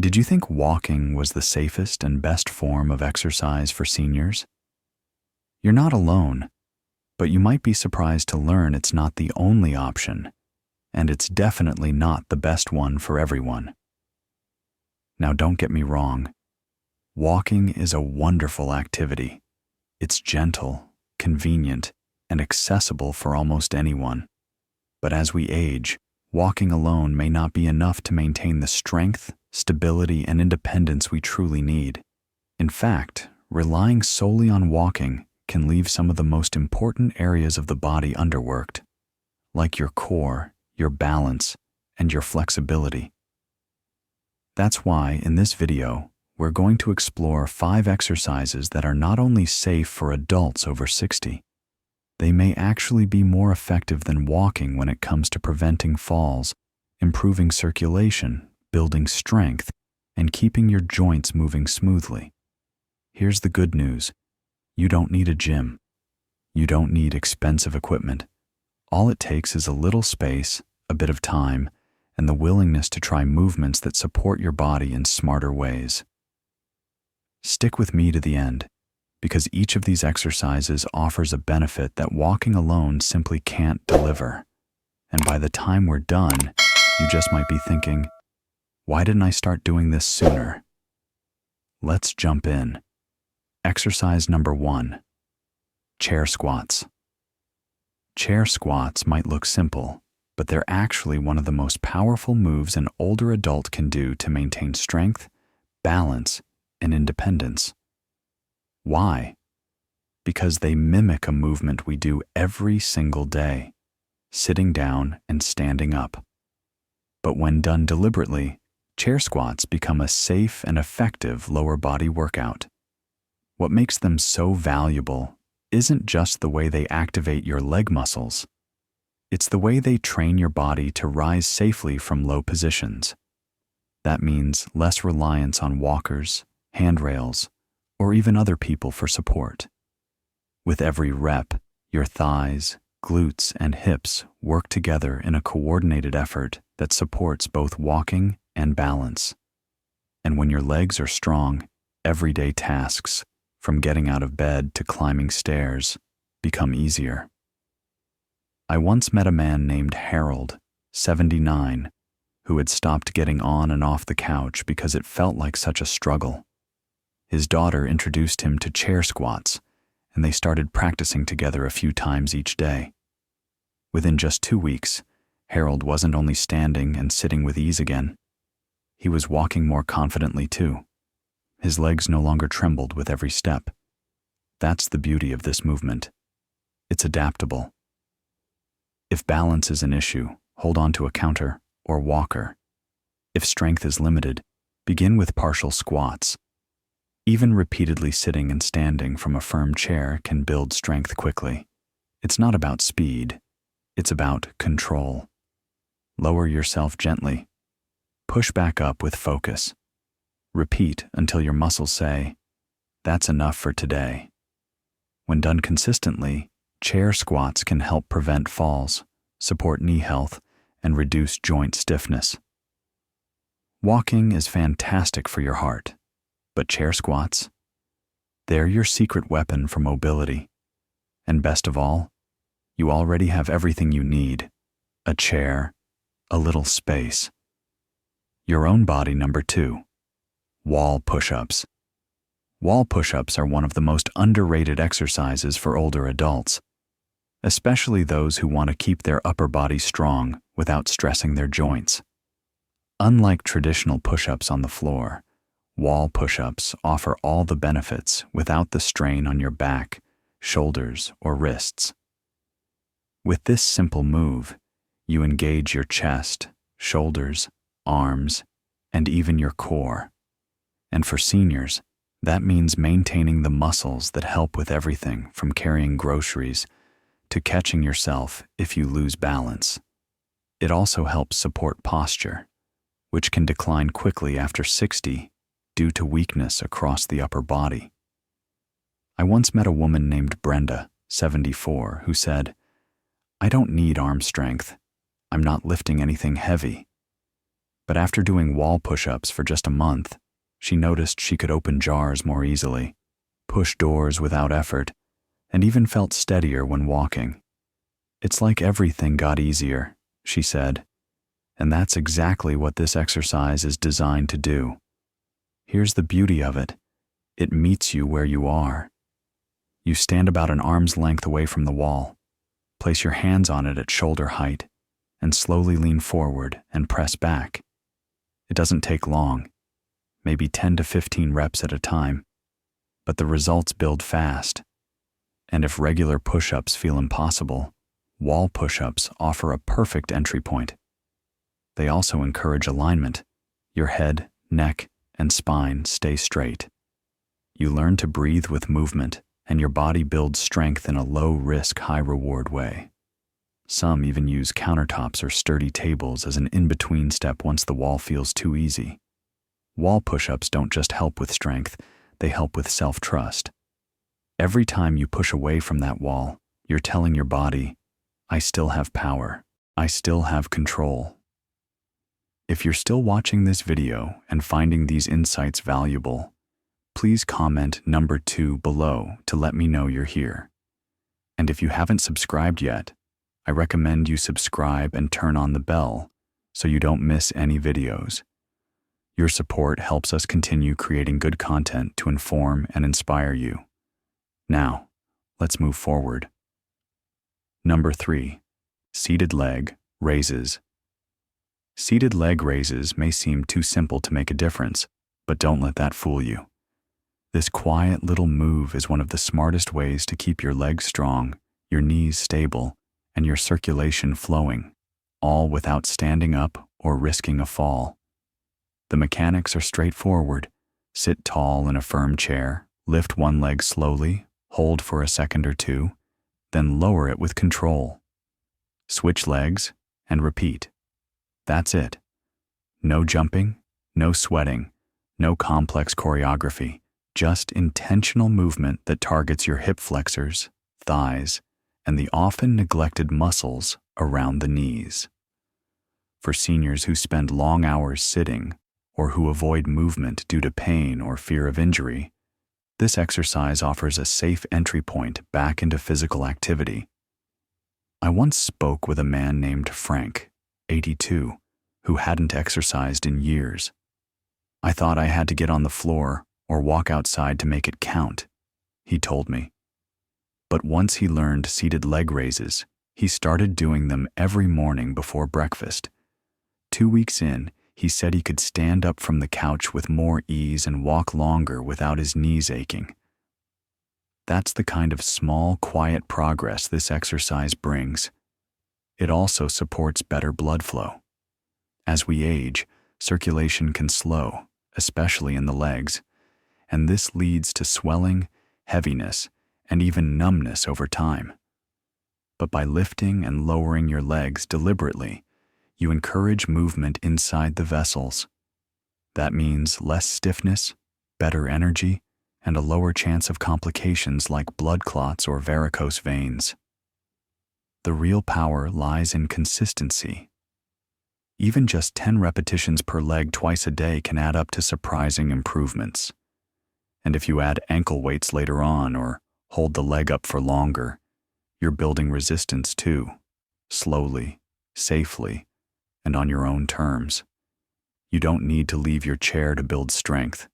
Did you think walking was the safest and best form of exercise for seniors? You're not alone, but you might be surprised to learn it's not the only option, and it's definitely not the best one for everyone. Now, don't get me wrong. Walking is a wonderful activity. It's gentle, convenient, and accessible for almost anyone. But as we age, walking alone may not be enough to maintain the strength, stability, and independence we truly need. In fact, relying solely on walking can leave some of the most important areas of the body underworked, like your core, your balance, and your flexibility. That's why, in this video, we're going to explore 5 exercises that are not only safe for adults over 60, they may actually be more effective than walking when it comes to preventing falls, improving circulation, building strength, and keeping your joints moving smoothly. Here's the good news. You don't need a gym. You don't need expensive equipment. All it takes is a little space, a bit of time, and the willingness to try movements that support your body in smarter ways. Stick with me to the end, because each of these exercises offers a benefit that walking alone simply can't deliver. And by the time we're done, you just might be thinking, why didn't I start doing this sooner? Let's jump in. Exercise number 1, chair squats. Chair squats might look simple, but they're actually one of the most powerful moves an older adult can do to maintain strength, balance, and independence. Why? Because they mimic a movement we do every single day, sitting down and standing up. But when done deliberately, chair squats become a safe and effective lower body workout. What makes them so valuable isn't just the way they activate your leg muscles. It's the way they train your body to rise safely from low positions. That means less reliance on walkers, handrails, or even other people for support. With every rep, your thighs, glutes, and hips work together in a coordinated effort that supports both walking and balance. And when your legs are strong, everyday tasks, from getting out of bed to climbing stairs, become easier. I once met a man named Harold, 79, who had stopped getting on and off the couch because it felt like such a struggle. His daughter introduced him to chair squats, and they started practicing together a few times each day. Within just 2 weeks, Harold wasn't only standing and sitting with ease again, he was walking more confidently too. His legs no longer trembled with every step. That's the beauty of this movement. It's adaptable. If balance is an issue, hold on to a counter or walker. If strength is limited, begin with partial squats. Even repeatedly sitting and standing from a firm chair can build strength quickly. It's not about speed. It's about control. Lower yourself gently. Push back up with focus. Repeat until your muscles say, "That's enough for today." When done consistently, chair squats can help prevent falls, support knee health, and reduce joint stiffness. Walking is fantastic for your heart, but chair squats? They're your secret weapon for mobility. And best of all, you already have everything you need: a chair, a little space. Your own body. Number 2. Wall push-ups. Wall push-ups are one of the most underrated exercises for older adults, especially those who want to keep their upper body strong without stressing their joints. Unlike traditional push-ups on the floor, wall push-ups offer all the benefits without the strain on your back, shoulders, or wrists. With this simple move, you engage your chest, shoulders, arms, and even your core. And for seniors, that means maintaining the muscles that help with everything from carrying groceries to catching yourself if you lose balance. It also helps support posture, which can decline quickly after 60 due to weakness across the upper body. I once met a woman named Brenda, 74, who said, "I don't need arm strength. I'm not lifting anything heavy." But after doing wall push-ups for just a month, she noticed she could open jars more easily, push doors without effort, and even felt steadier when walking. "It's like everything got easier," she said, and that's exactly what this exercise is designed to do. Here's the beauty of it. It meets you where you are. You stand about an arm's length away from the wall, place your hands on it at shoulder height, and slowly lean forward and press back. It doesn't take long, maybe 10 to 15 reps at a time, but the results build fast. And if regular push-ups feel impossible, wall push-ups offer a perfect entry point. They also encourage alignment. Your head, neck, and spine stay straight. You learn to breathe with movement, and your body builds strength in a low-risk, high-reward way. Some even use countertops or sturdy tables as an in-between step once the wall feels too easy. Wall push-ups don't just help with strength, they help with self-trust. Every time you push away from that wall, you're telling your body, "I still have power. I still have control." If you're still watching this video and finding these insights valuable, please comment number 2 below to let me know you're here. And if you haven't subscribed yet, I recommend you subscribe and turn on the bell so you don't miss any videos. Your support helps us continue creating good content to inform and inspire you. Now, let's move forward. Number 3, seated leg raises. Seated leg raises may seem too simple to make a difference, but don't let that fool you. This quiet little move is one of the smartest ways to keep your legs strong, your knees stable, and your circulation flowing, all without standing up or risking a fall. The mechanics are straightforward. Sit tall in a firm chair, lift one leg slowly, hold for a second or two, then lower it with control. Switch legs and repeat. That's it. No jumping, no sweating, no complex choreography, just intentional movement that targets your hip flexors, thighs, and the often neglected muscles around the knees. For seniors who spend long hours sitting or who avoid movement due to pain or fear of injury, this exercise offers a safe entry point back into physical activity. I once spoke with a man named Frank, 82, who hadn't exercised in years. "I thought I had to get on the floor or walk outside to make it count," he told me. But once he learned seated leg raises, he started doing them every morning before breakfast. 2 weeks in, he said he could stand up from the couch with more ease and walk longer without his knees aching. That's the kind of small, quiet progress this exercise brings. It also supports better blood flow. As we age, circulation can slow, especially in the legs, and this leads to swelling, heaviness, and even numbness over time. But by lifting and lowering your legs deliberately, you encourage movement inside the vessels. That means less stiffness, better energy, and a lower chance of complications like blood clots or varicose veins. The real power lies in consistency. Even just 10 repetitions per leg twice a day can add up to surprising improvements. And if you add ankle weights later on or hold the leg up for longer, you're building resistance too, slowly, safely, and on your own terms. You don't need to leave your chair to build strength.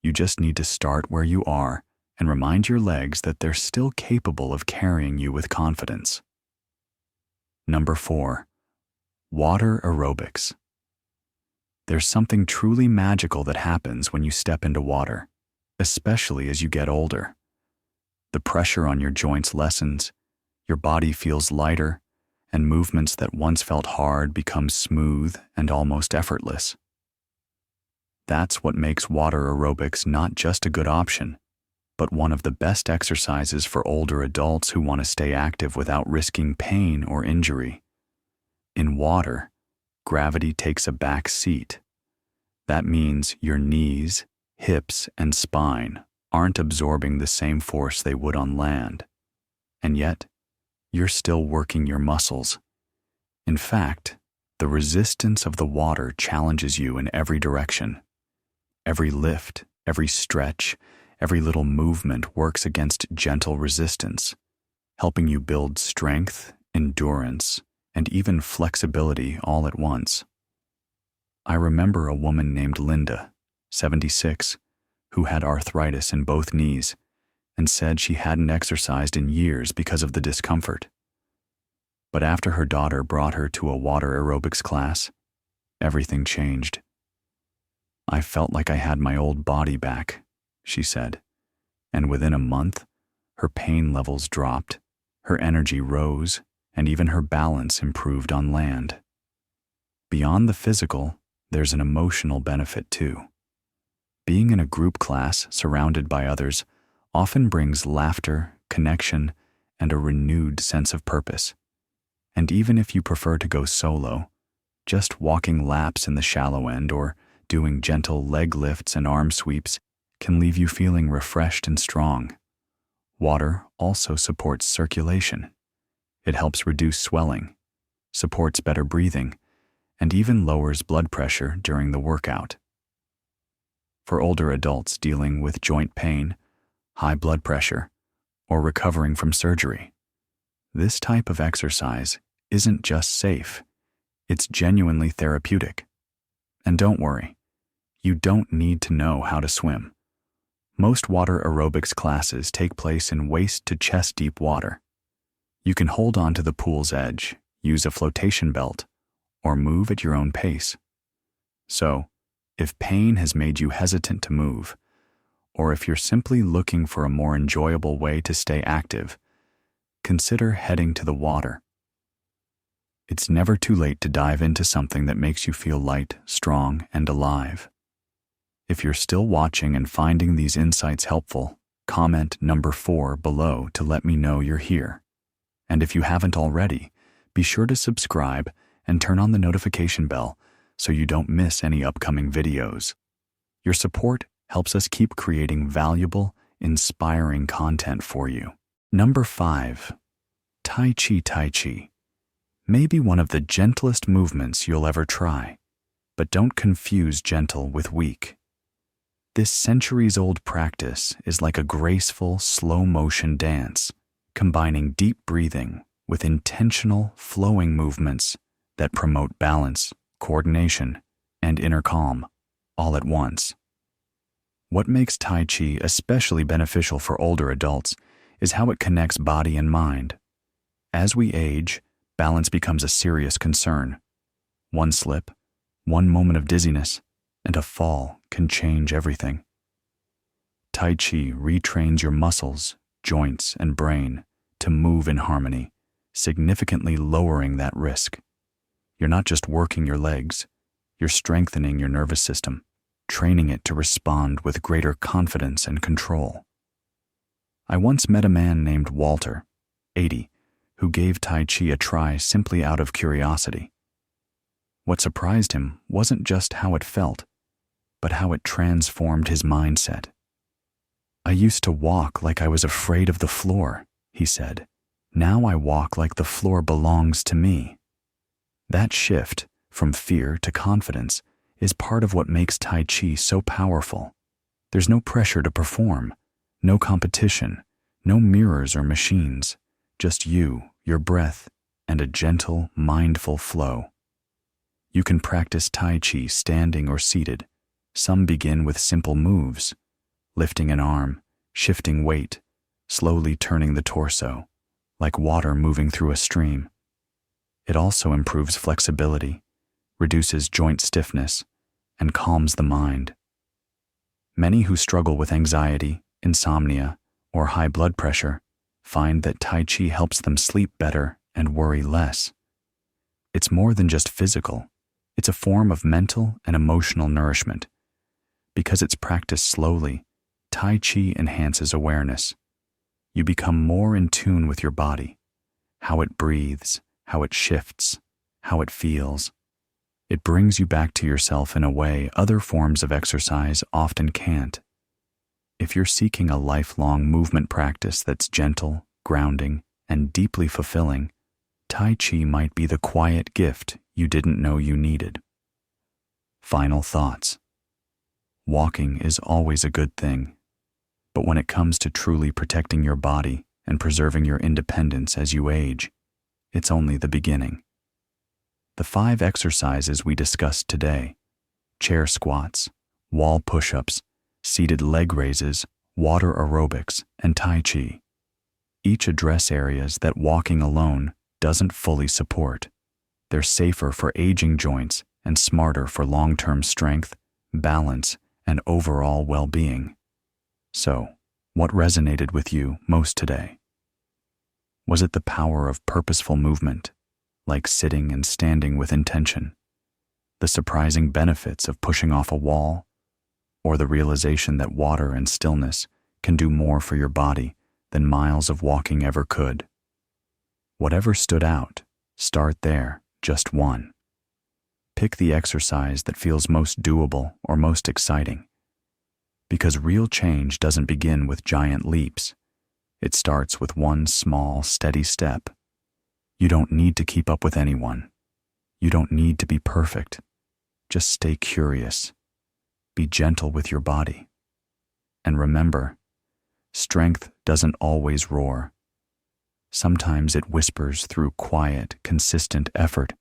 You just need to start where you are and remind your legs that they're still capable of carrying you with confidence. Number 4, water aerobics. There's something truly magical that happens when you step into water, especially as you get older. The pressure on your joints lessens, your body feels lighter, and movements that once felt hard become smooth and almost effortless. That's what makes water aerobics not just a good option, but one of the best exercises for older adults who want to stay active without risking pain or injury. In water, gravity takes a back seat. That means your knees, hips, and spine aren't absorbing the same force they would on land. And yet, you're still working your muscles. In fact, The resistance of the water challenges you in every direction. Every lift, every stretch, every little movement works against gentle resistance, helping you build strength, endurance, and even flexibility all at once. I remember a woman named Linda, 76, who had arthritis in both knees and said she hadn't exercised in years because of the discomfort. But after her daughter brought her to a water aerobics class, everything changed. I felt like I had my old body back, she said, and within a month, her pain levels dropped, her energy rose, and even her balance improved on land. Beyond the physical, there's an emotional benefit too. Being in a group class surrounded by others often brings laughter, connection, and a renewed sense of purpose. And even if you prefer to go solo, just walking laps in the shallow end or doing gentle leg lifts and arm sweeps can leave you feeling refreshed and strong. Water also supports circulation. It helps reduce swelling, supports better breathing, and even lowers blood pressure during the workout. For older adults dealing with joint pain, high blood pressure, or recovering from surgery, this type of exercise isn't just safe, it's genuinely therapeutic. And don't worry, you don't need to know how to swim. Most water aerobics classes take place in waist to chest deep water. You can hold on to the pool's edge, use a flotation belt, or move at your own pace. So, if pain has made you hesitant to move, or if you're simply looking for a more enjoyable way to stay active, consider heading to the water. It's never too late to dive into something that makes you feel light, strong, and alive. If you're still watching and finding these insights helpful, comment number 4 below to let me know you're here. And if you haven't already, be sure to subscribe and turn on the notification bell so you don't miss any upcoming videos. Your support helps us keep creating valuable, inspiring content for you. Number 5. Tai Chi. Tai Chi. Maybe one of the gentlest movements you'll ever try, but don't confuse gentle with weak. This centuries-old practice is like a graceful, slow-motion dance, combining deep breathing with intentional, flowing movements that promote balance, coordination, and inner calm, all at once. What makes Tai Chi especially beneficial for older adults is how it connects body and mind. As we age, balance becomes a serious concern. One slip, one moment of dizziness, and a fall can change everything. Tai Chi retrains your muscles, joints, and brain to move in harmony, significantly lowering that risk. You're not just working your legs, you're strengthening your nervous system, training it to respond with greater confidence and control. I once met a man named Walter, 80, who gave Tai Chi a try simply out of curiosity. What surprised him wasn't just how it felt, but how it transformed his mindset. I used to walk like I was afraid of the floor, he said. Now I walk like the floor belongs to me. That shift from fear to confidence is part of what makes Tai Chi so powerful. There's no pressure to perform, no competition, no mirrors or machines, just you, your breath, and a gentle, mindful flow. You can practice Tai Chi standing or seated. Some begin with simple moves, lifting an arm, shifting weight, slowly turning the torso, like water moving through a stream. It also improves flexibility, reduces joint stiffness, and calms the mind. Many who struggle with anxiety, insomnia, or high blood pressure find that Tai Chi helps them sleep better and worry less. It's more than just physical. It's a form of mental and emotional nourishment. Because it's practiced slowly, Tai Chi enhances awareness. You become more in tune with your body, how it breathes, how it shifts, how it feels. It brings you back to yourself in a way other forms of exercise often can't. If you're seeking a lifelong movement practice that's gentle, grounding, and deeply fulfilling, Tai Chi might be the quiet gift you didn't know you needed. Final thoughts. Walking is always a good thing, but when it comes to truly protecting your body and preserving your independence as you age, it's only the beginning. The 5 exercises we discussed today, chair squats, wall push-ups, seated leg raises, water aerobics, and Tai Chi, each address areas that walking alone doesn't fully support. They're safer for aging joints and smarter for long-term strength, balance, and overall well-being. So, what resonated with you most today? Was it the power of purposeful movement, like sitting and standing with intention, the surprising benefits of pushing off a wall, or the realization that water and stillness can do more for your body than miles of walking ever could? Whatever stood out, start there, just one. Pick the exercise that feels most doable or most exciting. Because real change doesn't begin with giant leaps. It starts with one small, steady step. You don't need to keep up with anyone. You don't need to be perfect. Just stay curious. Be gentle with your body. And remember, strength doesn't always roar. Sometimes it whispers through quiet, consistent effort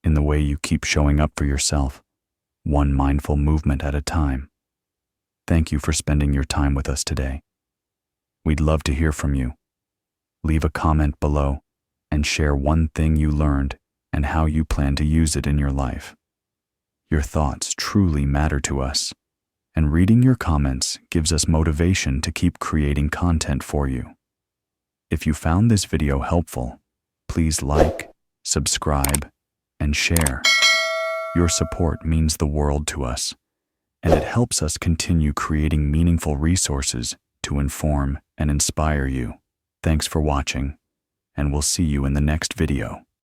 in the way you keep showing up for yourself, one mindful movement at a time. Thank you for spending your time with us today. We'd love to hear from you. Leave a comment below and share one thing you learned and how you plan to use it in your life. Your thoughts truly matter to us, and reading your comments gives us motivation to keep creating content for you. If you found this video helpful, please like, subscribe, and share. Your support means the world to us, and it helps us continue creating meaningful resources to inform and inspire you. Thanks for watching, and we'll see you in the next video.